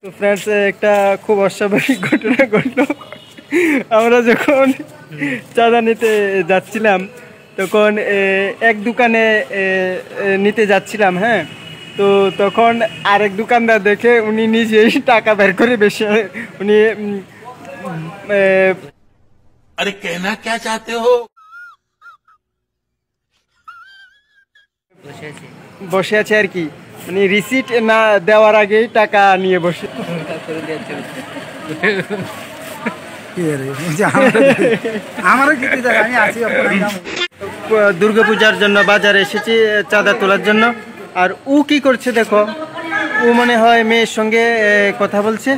তো ফ্রেন্ডস একটা খুব অস্বাভাবিক ঘটনা ঘটলো। আমরা যখন চাঁদা নিতে যাচ্ছিলাম তখন এক দোকানে নিতে যাচ্ছিলাম, হ্যাঁ। তো তখন আরেক দোকানদার দেখে উনি নিজেই টাকা বের করে বেশি উনি अरे कहना क्या चाहते हो? বসে আছে আর কি, মানে রিসিট না দেওয়ার আগেই টাকা নিয়ে বসে। দুর্গাপূজার জন্য বাজারে এসেছি চাঁদা তোলার জন্য। আর ও কি করছে দেখো, ও মনে হয় মেয়ের সঙ্গে কথা বলছে।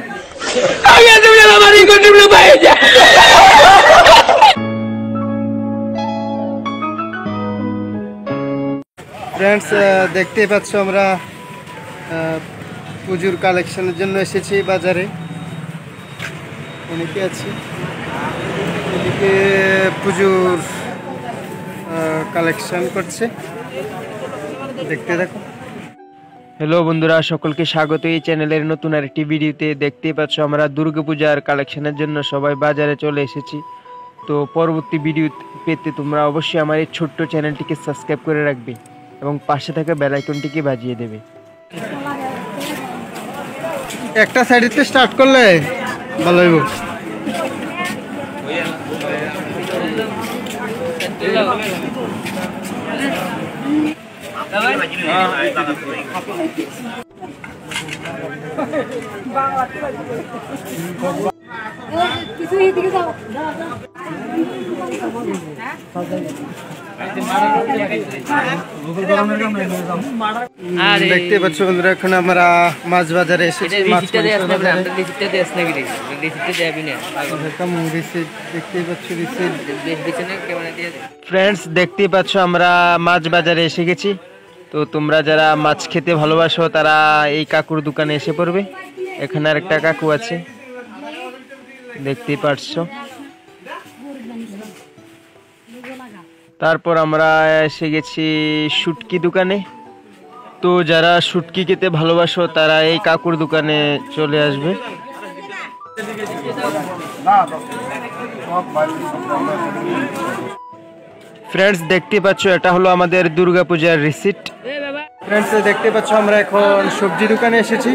ফ্রেন্ডস দেখতেই পাচ্ছ আমরা পুজোর কালেকশনের জন্য এসেছি বাজারে। অনেকে আছি এদিকে পুজোর কালেকশন করছে, দেখতে দেখো। হ্যালো বন্ধুরা, সকলকে স্বাগত এই চ্যানেলের নতুন আরেকটি ভিডিওতে। দেখতেই পাচ্ছ আমরা দুর্গাপূজার কালেকশনের জন্য সবাই বাজারে চলে এসেছি। তো পরবর্তী ভিডিও পেতে তোমরা অবশ্যই আমার এই ছোট্ট চ্যানেলটিকে সাবস্ক্রাইব করে রাখবে এবং পাশে থাকা বেল আইকনটিকে বাজিয়ে দেবে। একটা সাইডে স্টার্ট করলে ভালো হইব। দেখতে পাচ্ছ বন্ধুরা, এখন আমরা মাছ বাজারে এসেছি। ফ্রেন্ডস দেখতেই পাচ্ছ আমরা মাছ বাজারে এসে গেছি। তো তোমরা যারা মাছ খেতে ভালোবাসো তারা এই কাকুর দোকানে এসে পড়বে। এখানে আরেকটা কাকু আছে, দেখতেই পাচ্ছ। তারপর আমরা এসে গেছি শুটকি দোকানে। তো যারা শুটকি খেতে ভালোবাসো তারা এই কাকুর দোকানে চলে আসবে। ফ্রেন্ডস দেখতে পাচ্ছ এটা হলো আমাদের দুর্গাপূজার রিসিট। ফ্রেন্ডস দেখতে পাচ্ছ আমরা এখন সবজি দোকানে এসেছি।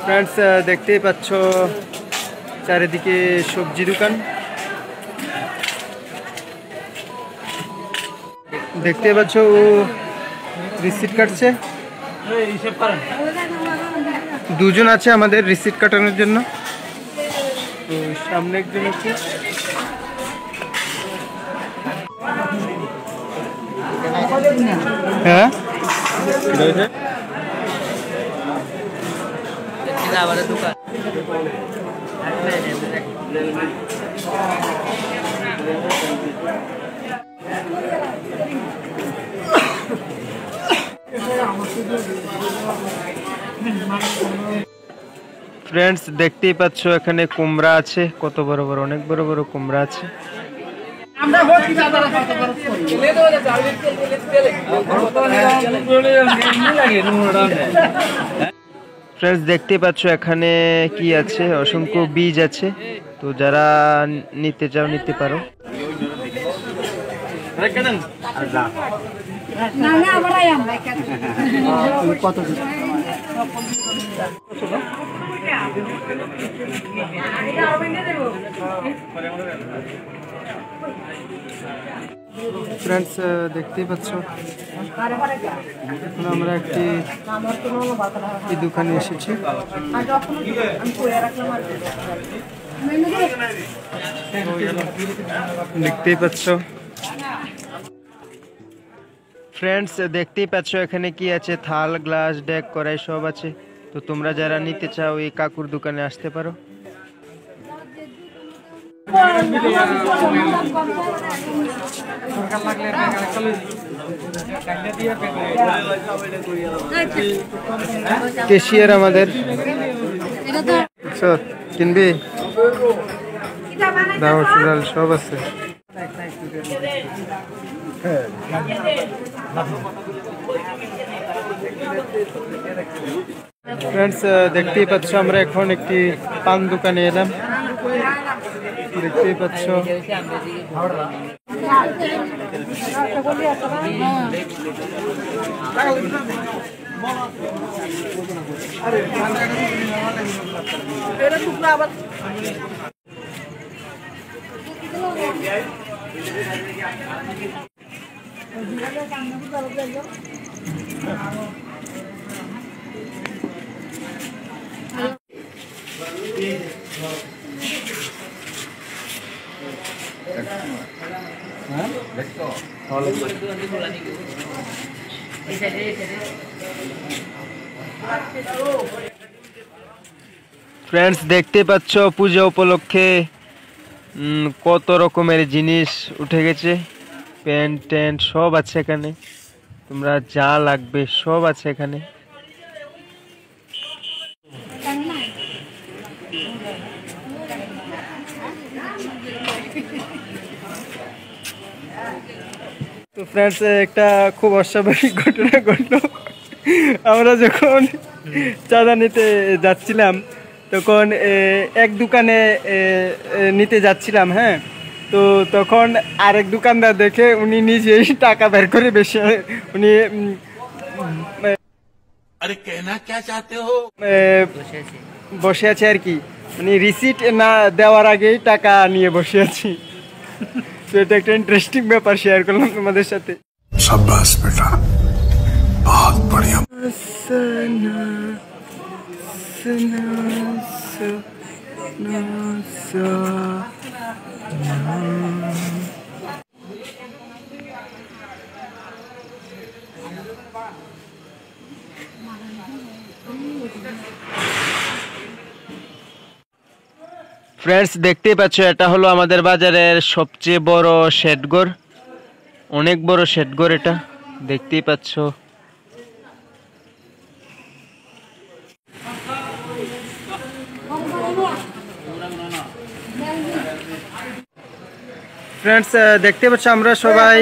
ফ্রেন্ডস দেখতেই পাচ্ছ চারিদিকে সবজি দোকান। দেখতে পাচ্ছ ও রিসিট কাটছে। দুজন আছে আমাদের রিসিট কাটানোর জন্য। তো সামনে একজন আছে। হ্যাঁ ফ্রেন্ডস দেখতেই পাচ্ছ এখানে কুমড়া আছে, কত বড় বড়, অনেক বড় বড় কুমড়া আছে। ফ্রেন্ডস দেখতেই পাচ্ছ এখানে কি আছে, অসংখ্য বীজ আছে। তো যারা নিতে চাও নিতে পারো। কত ফ্রেন্ডস দেখতেই পাচ্ছ এখন আমরা একটি দোকানে এসেছি। দেখতেই পাচ্ছ ফ্রেন্ডস দেখতেই পাচ্ছ এখানে কি আছে, থাল গ্লাস ডেক কড়াই সব আছে। তো তোমরা যারা নিতে চাও এই কাকুর দোকানে আসতে পারো। কেশিয়ার আমাদের কিনবি দাও চুড়াল সব আছে। ফ্রেন্ডস দেখতেই পাচ্ছ আমরা এখন একটি পান দোকানে এলাম, দেখতেই পাচ্ছ। ফ্রেন্ডস দেখতে পাচ্ছ পূজা উপলক্ষে কত রকমের জিনিস উঠে গেছে, প্যান্ট ট্যান্ট সব আছে এখানে, তোমরা যা লাগবে সব আছে এখানে। তো ফ্রেন্ডস একটা খুব অস্বাভাবিক ঘটনা ঘটলো। আমরা যখন চাঁদা নিতে যাচ্ছিলাম তখন এক দোকানে নিতে যাচ্ছিলাম, হ্যাঁ, তো তখন আরেক দোকানদার দেখে উনি নিজেই টাকা বের করে বেশি উনি अरे कहना क्या चाहते हो? বসে আছে আর কি, মানে রিসিট না দেওয়ার আগেই টাকা নিয়ে বসে আছি। তো এটা একটা ইন্টারেস্টিং ব্যাপার শেয়ার করলাম তোমাদের সাথে। शाबाश बेटा, बहुत बढ़िया। ফ্রেন্ডস দেখতেই পাচ্ছ এটা হলো আমাদের বাজারের সবচেয়ে বড় শেডঘর, অনেক বড় শেডঘর এটা দেখতেই পাচ্ছ। ফ্রেন্ডস দেখতে পাচ্ছ আমরা সবাই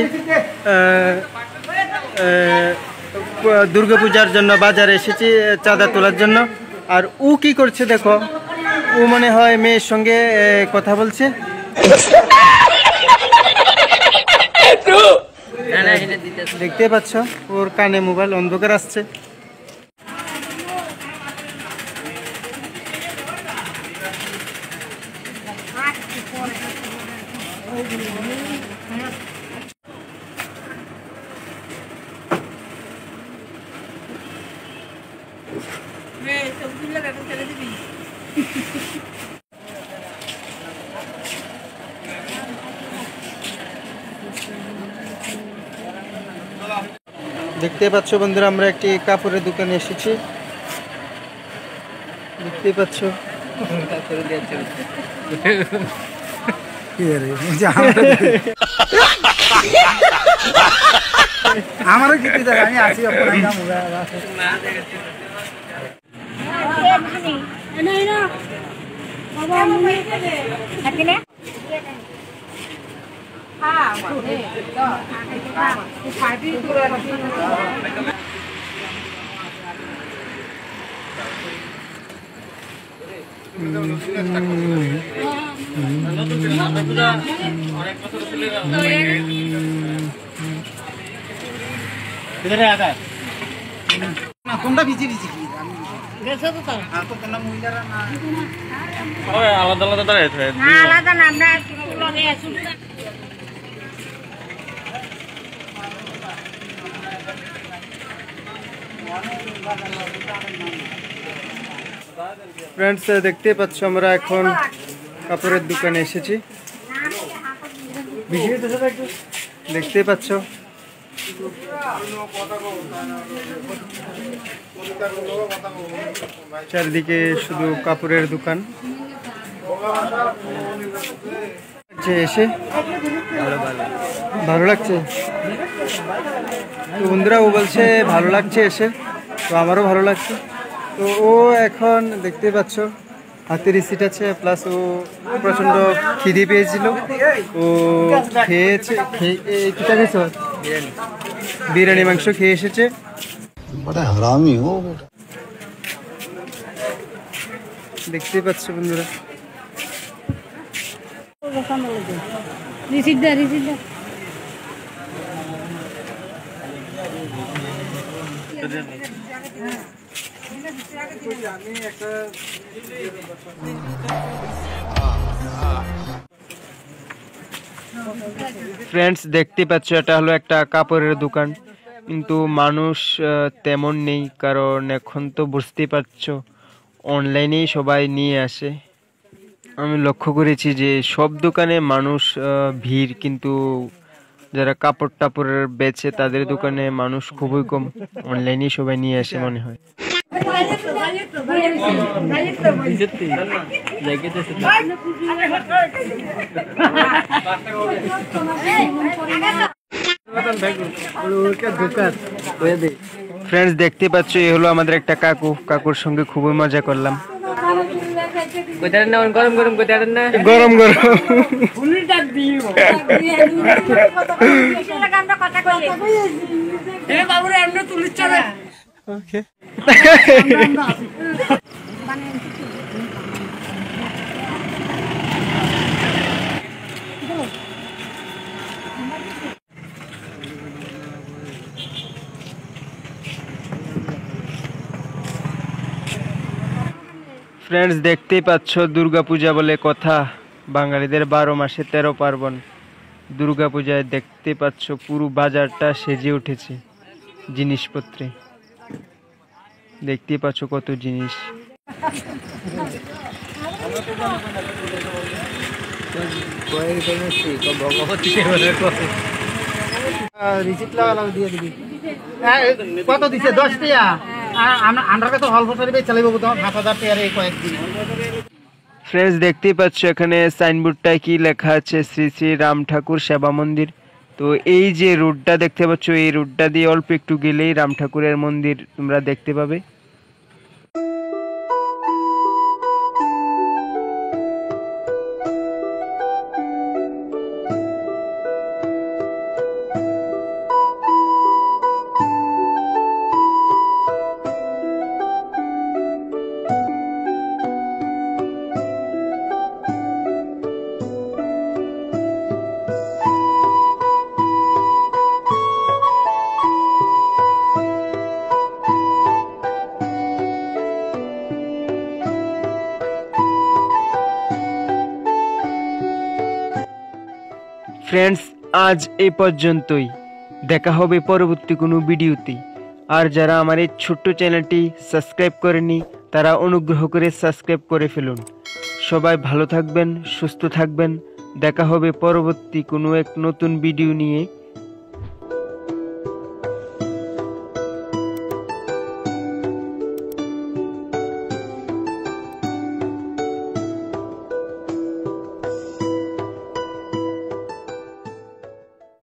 দুর্গাপূজার জন্য বাজারে এসেছি চাঁদা তোলার জন্য। আর ও কি করছে দেখো, ও মনে হয় মেয়ের সঙ্গে কথা বলছে। দেখতে পাচ্ছ ওর কানে মোবাইল, অন্ধকার আসছে। দেখতে পাচ্ছ বন্ধুরা আমরা একটি কাপড়ের দোকানে এসেছি, দেখতে পাচ্ছ। আমারও কিছু জায়গা আমি আছি কোনটা ভিজি ভিজি আলাদা আলাদা দাঁড়িয়ে আলাদা না আমরা ফ্রেন্ডস দেখতে পাচ্ছ আমরা এখন কাপড়ের দোকানে এসেছি, দেখতে পাচ্ছ। চারদিকে শুধু কাপড়ের দোকান। এসে ভালো লাগছে তো বন্ধুরা, ও বলছে ভালো লাগছে এসে, তো আমারও ভালো লাগছে। তো ও এখন দেখতে পাচ্ছ হাতে রিসিট আছে, প্লাস ও প্রচণ্ড খিদে পেয়েছিল, ও খেয়েছে। কিটা খেয়েছ? বিরিয়ানি মাংস খেয়ে এসেছে। দেখতে পাচ্ছ বন্ধুরা, ফ্রেন্ডস দেখতে পাচ্ছ এটা হলো একটা কাপড়ের দোকান, কিন্তু মানুষ তেমন নেই, কারণ এখন তো বুঝতেই পারছো অনলাইনেই সবাই নিয়ে আসে। আমি লক্ষ্য করেছি যে সব দোকানে মানুষ ভিড়, কিন্তু যারা কাপড় টাপড়ের বেচে তাদের দোকানে মানুষ খুবই কম, অনলাইনেই সবাই নিয়ে আসে মনে হয়। ফ্রেন্ডস দেখতে পাচ্ছ এই হলো আমাদের একটা কাকু, কাকুর সঙ্গে খুবই মজা করলাম। গরম গরম গরম গরম ফ্রেন্ডস দেখতেই পাচ্ছ দুর্গাপূজা বলে কথা, বাঙালিদের 12 মাসে 13 পার্বণ। দুর্গাপূজায় দেখতে পাচ্ছ পুরো বাজারটা সেজে উঠেছে জিনিসপত্রে, দেখতেই পাচ্ছ কত জিনিস। কত দিছে? 10 টাকা। আমরা তো হল বছরে চালাইব তোমার 5000 টাকা কয়েকদিন। ফ্রেন্ডস দেখতেই পাচ্ছ এখানে সাইনবোর্ডটায় কি লেখা আছে, শ্রী শ্রী রাম ঠাকুর সেবা মন্দির। তো এই যে রোডটা দেখতে পাচ্ছ, এই রোডটা দিয়ে অল্প একটু গেলেই রাম ঠাকুরের মন্দির তোমরা দেখতে পাবে। ফ্রেন্ডস আজ এই পর্যন্তই, দেখা হবে পরবর্তী কোনো ভিডিওতে। আর যারা আমার এই ছোট্ট চ্যানেলটি সাবস্ক্রাইব করেনি তারা অনুগ্রহ করে সাবস্ক্রাইব করে ফেলুন। সবাই ভালো থাকবেন, সুস্থ থাকবেন, দেখা হবে পরবর্তী কোনো এক নতুন ভিডিও নিয়ে।